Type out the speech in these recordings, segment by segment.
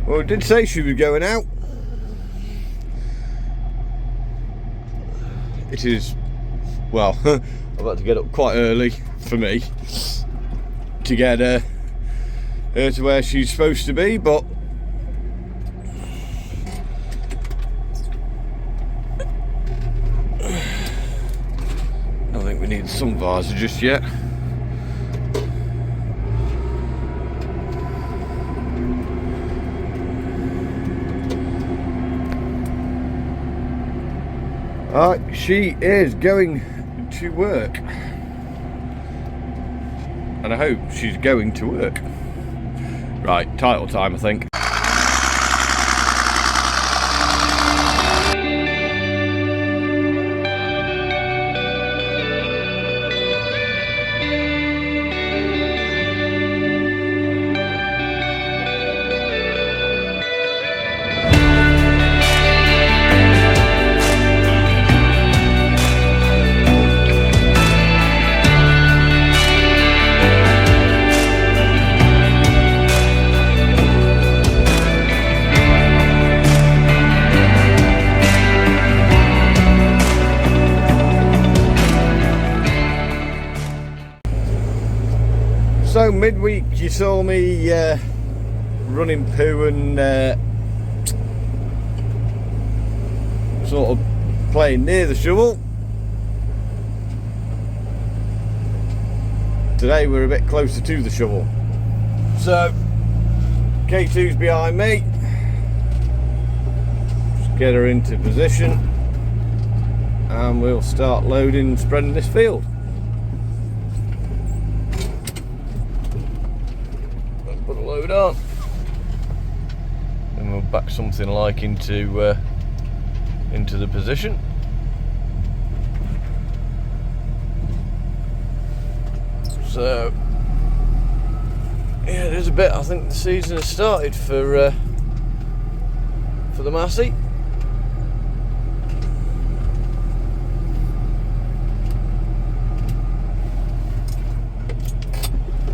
Well, it did say she was going out. It is, well, I've had to get up quite early for me to get her to where she's supposed to be, but I don't think we need sun visor just yet. Alright, she is going to work. And I hope she's going to work. Right, title time, I think. So midweek you saw me running poo and sort of playing near the shovel. Today we're a bit closer to the shovel. So K2's behind me. Just get her into position and we'll start loading and spreading this field. Put a load on, and we'll back something like into the position. So yeah, there's a bit. I think the season has started for the massey.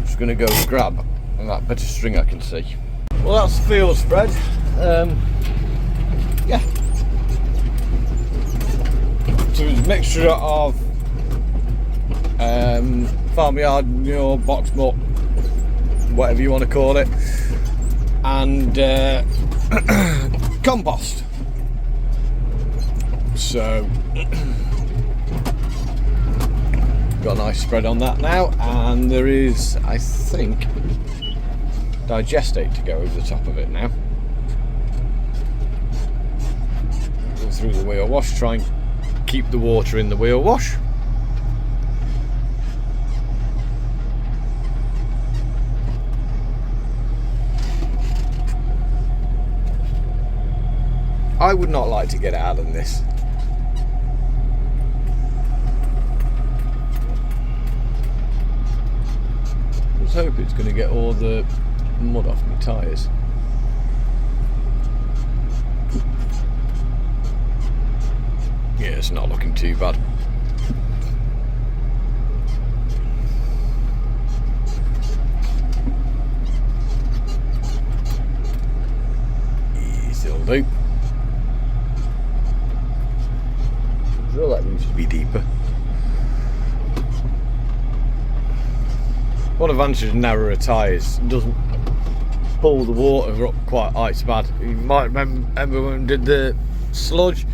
Just going to go grab that bit of string I can see. Well, that's the field spread. Yeah. So it's a mixture of farmyard, box muck, whatever you want to call it, and compost. So got a nice spread on that now, and there is, I think, digestate to go over the top of it now. Go through the wheel wash, try and keep the water in the wheel wash. I would not like to get out of this. Let's hope it's going to get all the mud off my tyres. Yeah, it's not looking too bad. Easy'll do. Drill that needs to be deeper. One advantage of narrower tyres, it doesn't pull the water up quite ice bad. You might remember when we did the sludge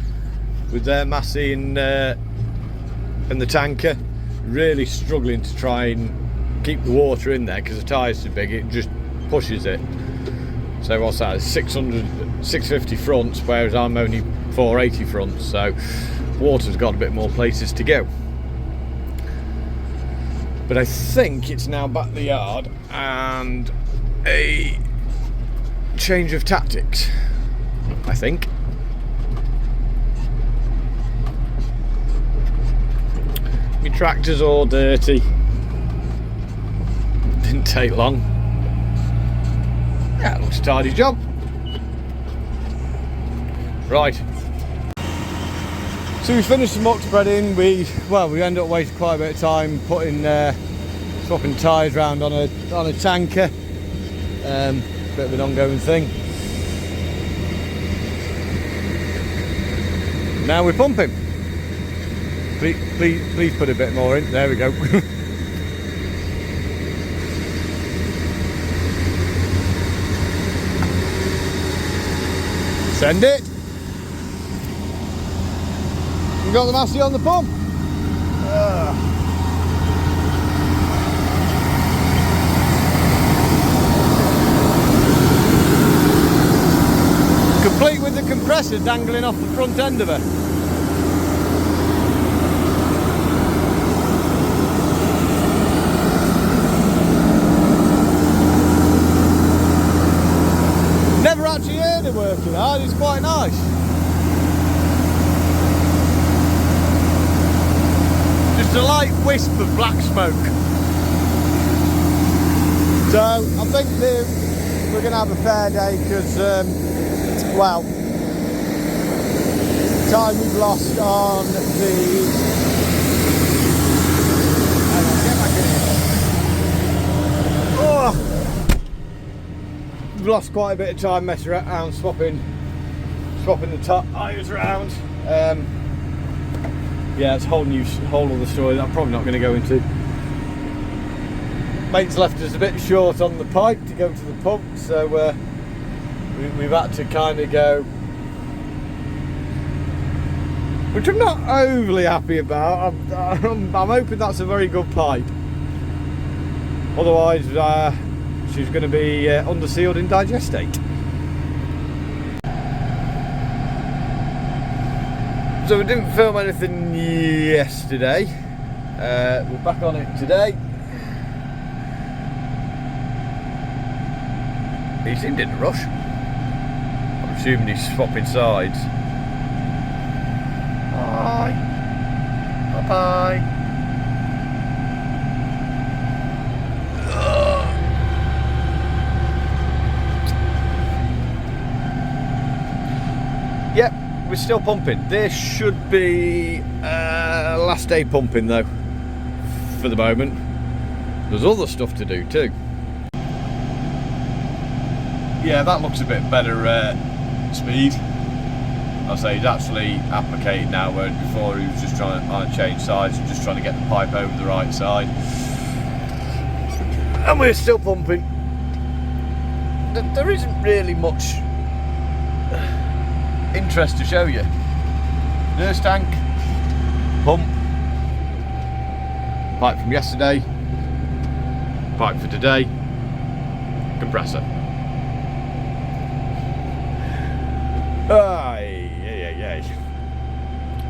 with their massey and the tanker, really struggling to try and keep the water in there because the tyre's too big, it just pushes it. So what's that, 650 fronts, whereas I'm only 480 fronts, so water's got a bit more places to go. But I think it's now back the yard and a change of tactics, I think. My tractor's all dirty. Didn't take long. Yeah, it looks a tidy job. Right. So we finished the muck spreading. We ended up wasting quite a bit of time putting swapping tyres around on a tanker. Bit of an ongoing thing. now we're pumping. Please put a bit more in. There we go. Send it. We've got the massey on the pump. Complete with the compressor dangling off the front end of her. Never actually heard it working hard, it's quite nice. Just a light wisp of black smoke. So I think we're going to have a fair day because, well, the time we've lost on the... Hang on, get back in here. Oh. We've lost quite a bit of time messing around, swapping the top tyres around. Yeah, it's a whole other story that I'm probably not going to go into. Mate's left us a bit short on the pipe to go to the pump, so we've had to kind of go, which I'm not overly happy about. I'm hoping that's a very good pipe. Otherwise, she's going to be undersealed in digestate. So we didn't film anything yesterday. We're back on it today. He seemed in a rush. I'm assuming he's swapping sides. Bye. Bye-bye. Yep, we're still pumping. This should be last day pumping though, for the moment. There's other stuff to do too. Yeah, that looks a bit better speed. I'll say he's actually applicating now, whereas before he was just trying to change sides and just trying to get the pipe over the right side. And we're still pumping. There isn't really much interest to show you. Nurse tank, pump, pipe from yesterday, pipe for today, compressor.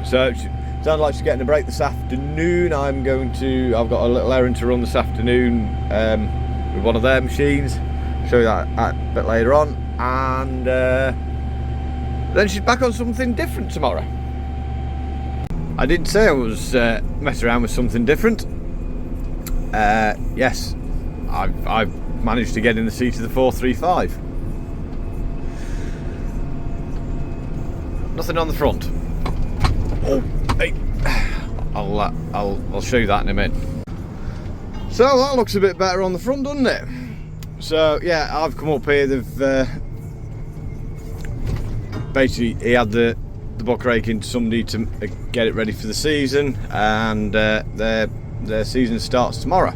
So it sounds like she's getting a break this afternoon. I've got a little errand to run this afternoon with one of their machines. Show you that a bit later on, and then she's back on something different tomorrow. I did say I was messing around with something different. Yes, I've managed to get in the seat of the 435. Nothing on the front. Oh, hey. I'll show you that in a minute. So that looks a bit better on the front, doesn't it? So yeah, I've come up here. They've basically he had the buck rake into somebody to get it ready for the season, and their season starts tomorrow.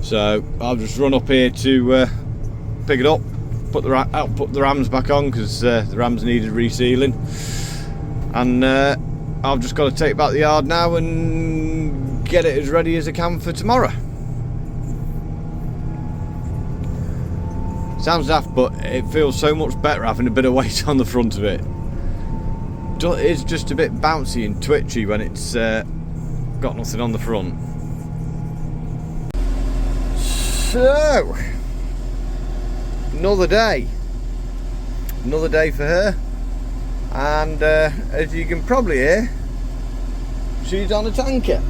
So I'll just run up here to pick it up, put the rams back on because the rams needed resealing, and I've just got to take it back to the yard now and get it as ready as I can for tomorrow. Sounds daft, but it feels so much better having a bit of weight on the front of it. It's just a bit bouncy and twitchy when it's got nothing on the front. So, another day for her, and as you can probably hear, she's on a tanker.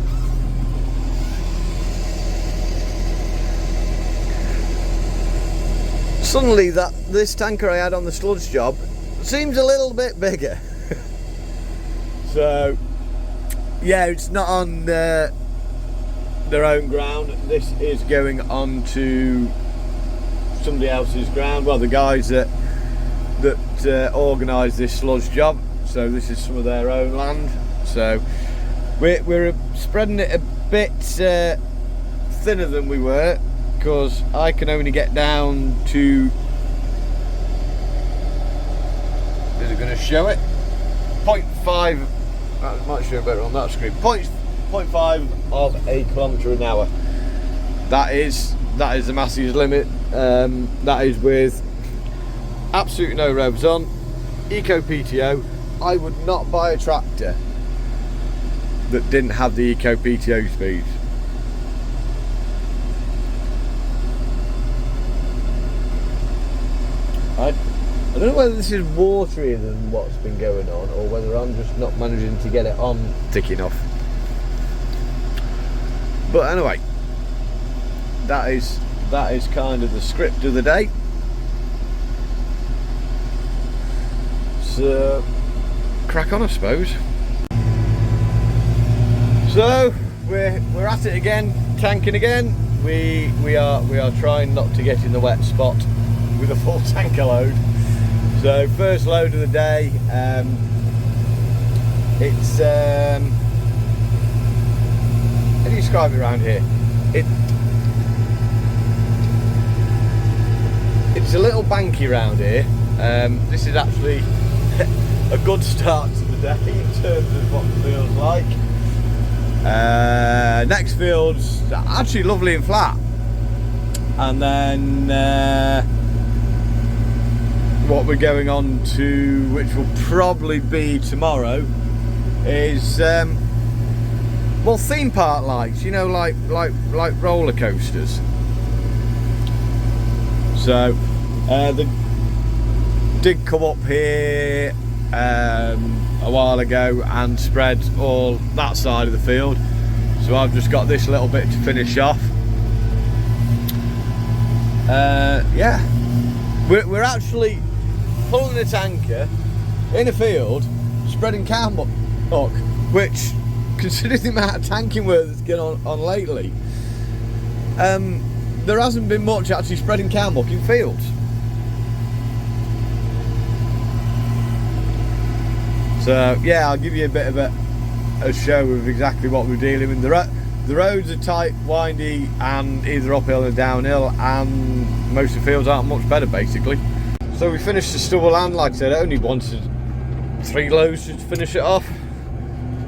Suddenly this tanker I had on the sludge job seems a little bit bigger. So yeah, it's not on their own ground. This is going on to somebody else's ground. Well, the guys that organised this sludge job. so this is some of their own land. So we're spreading it a bit thinner than we were, because I can only get down to, is it going to show it? 0.5, that might show better on that screen. 0.5 of a kilometre an hour. That is the masseys limit. That is with absolutely no revs on, eco PTO. I would not buy a tractor that didn't have the eco PTO speeds. I don't know whether this is waterier than what's been going on, or whether I'm just not managing to get it on thick enough. But anyway, that is kind of the script of the day. So crack on, I suppose. So we're at it again, tanking again. We are trying not to get in the wet spot with a full tanker load. So first load of the day. It's how do you describe it around here? It's a little banky around here. This is actually a good start to the day in terms of what it feels like. Next field's actually lovely and flat, and then what we're going on to, which will probably be tomorrow, is well, theme park lights, you know, like roller coasters. So the did come up here a while ago and spread all that side of the field, so I've just got this little bit to finish off. Yeah, we're actually pulling a tanker in a field spreading cow muck, which, considering the amount of tanking work that's going on lately, there hasn't been much actually spreading cow muck in fields. So yeah, I'll give you a bit of a show of exactly what we're dealing with. The roads are tight, windy, and either uphill or downhill, and most of the fields aren't much better basically. So we finished the stubble land. Like I said, I only wanted 3 loads to finish it off.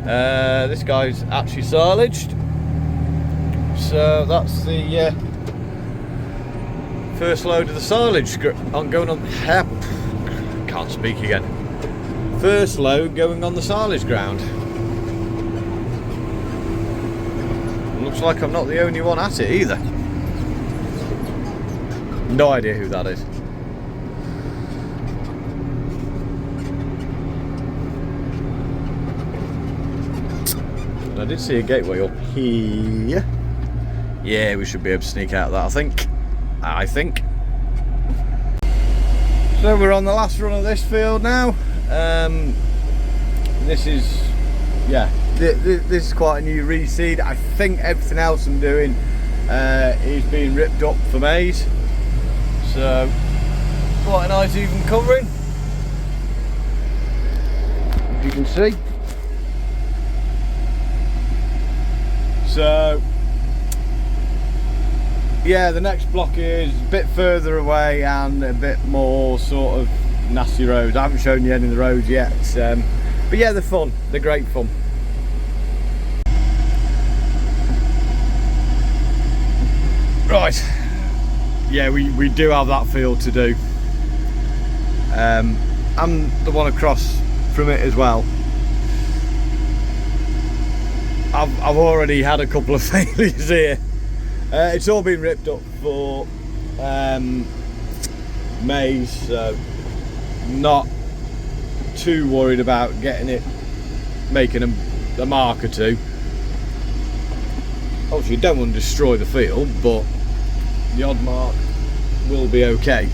This guy's actually silaged, so that's the first load of the silage going on. Can't speak again. First load going on the silage ground. Looks like I'm not the only one at it either. No idea who that is. I did see a gateway up here. Yeah, we should be able to sneak out of that, I think. So we're on the last run of this field now. This is, yeah, this is quite a new reseed. I think everything else I'm doing is being ripped up for maize. So quite a nice even covering, as you can see. So yeah, the next block is a bit further away and a bit more sort of nasty roads. I haven't shown you any of the roads yet, but yeah, they're fun, they're great fun. Right, yeah, we do have that field to do. I'm the one across from it as well. I've already had a couple of failures here. It's all been ripped up for maize, so not too worried about getting it, making a mark or two. Obviously you don't want to destroy the field, but the odd mark will be okay.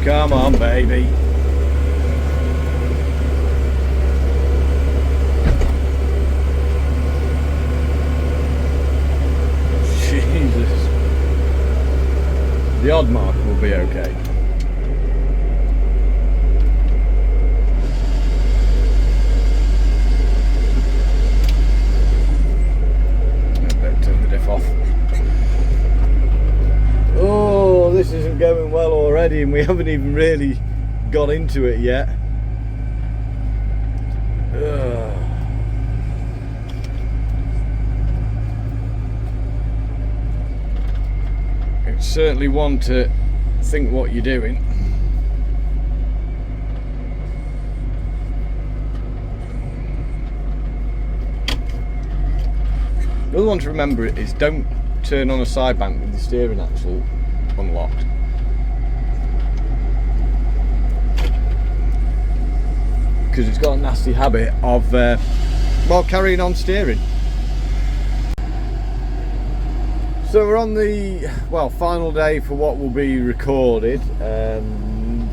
Come on, baby. the odd mark will be okay. Turn the diff off. Oh, this isn't going well already, and we haven't even really got into it yet. It's certainly one to think what you're doing. The other one to remember is don't turn on a side bank with the steering axle unlocked. Because it's got a nasty habit of well, carrying on steering. So we're on the final day for what will be recorded.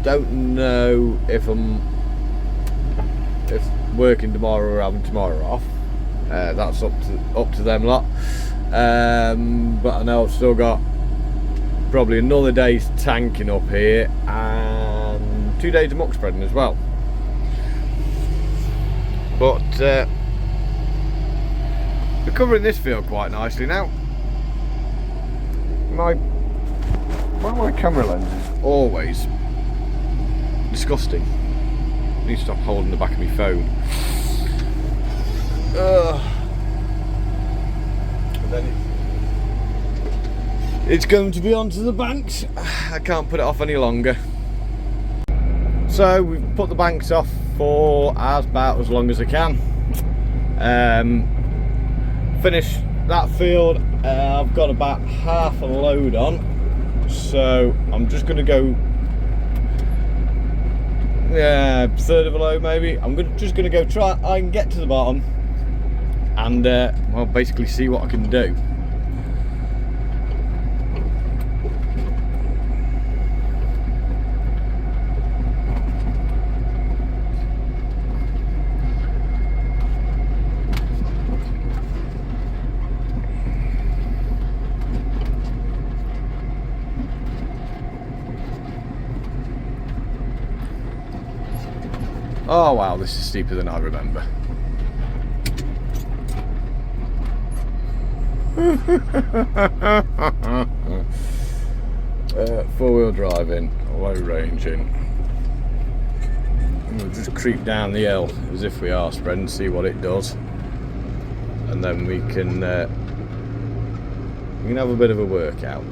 Don't know if working tomorrow or having tomorrow off. That's up to them lot. But I know I've still got probably another day's tanking up here and 2 days of muck spreading as well. But we're covering this field quite nicely now. My camera lens is always disgusting. I need to stop holding the back of my phone. And then it's going to be onto the banks. I can't put it off any longer. So we've put the banks off for about as long as I can. Finished that field. I've got about half a load on, so I'm just going to go third of a load maybe. I'm just going to go try and get to the bottom and well, basically see what I can do. Oh wow, this is steeper than I remember. Four-wheel driving, low ranging. We'll just creep down the hill as if we are spreading, see what it does, and then we can have a bit of a workout.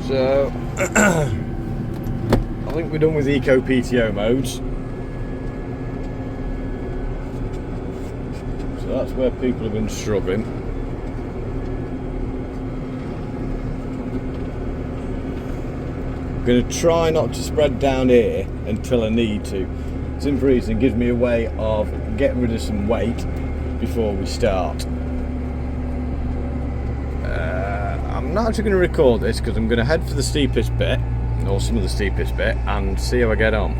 So I think we're done with Eco PTO modes. So that's where people have been struggling. I'm going to try not to spread down here until I need to. Simple reason, it gives me a way of getting rid of some weight before we start. I'm not actually going to record this because I'm going to head for the steepest bit, or some of the steepest bit, and see how I get on.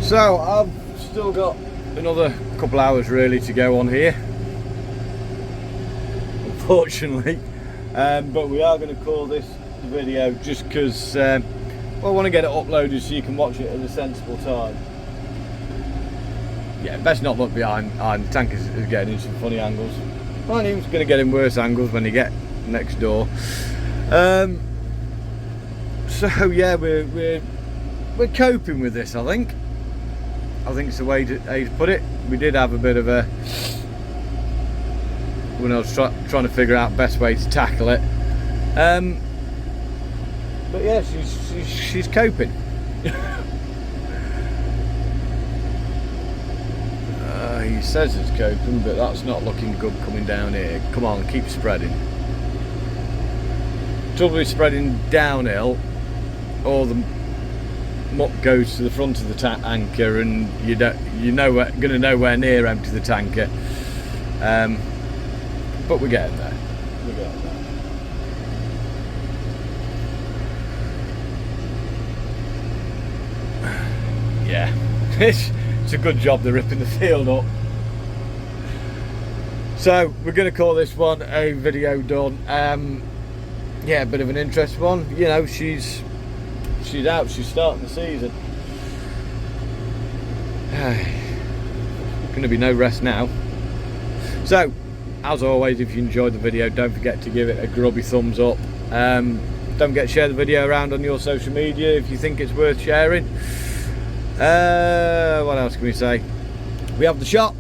So I've still got another couple hours really to go on here, unfortunately, but we are going to call this video just because well, I want to get it uploaded so you can watch it at a sensible time. Yeah, best not look behind. The tank is getting in some funny angles. I knew he was going to get in worse angles when you get next door. So yeah, we're coping with this. I think it's the way to put it. We did have a bit of a, when I was trying to figure out best way to tackle it. But yeah, she's coping. He says it's coping, but that's not looking good coming down here. Come on, keep spreading. Trouble with spreading downhill, all the muck goes to the front of the tanker, and you're gonna nowhere near empty the tanker. But we're getting there. Yeah, it's a good job they're ripping the field up. So we're going to call this one a video done. Yeah, a bit of an interesting one. You know, she's out. She's starting the season. Going to be no rest now. So, as always, if you enjoyed the video, don't forget to give it a grubby thumbs up. Don't forget to share the video around on your social media if you think it's worth sharing. What else can we say? We have the shop.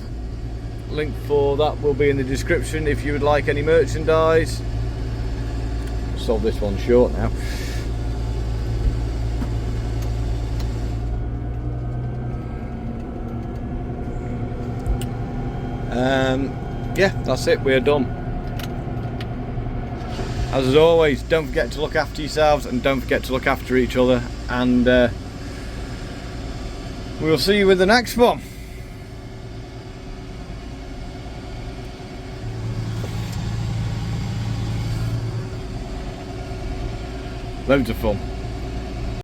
Link for that will be in the description if you would like any merchandise. Sold this one short now. Yeah, that's it, we're done. As always, don't forget to look after yourselves and don't forget to look after each other, and we'll see you with the next one. Loads of fun.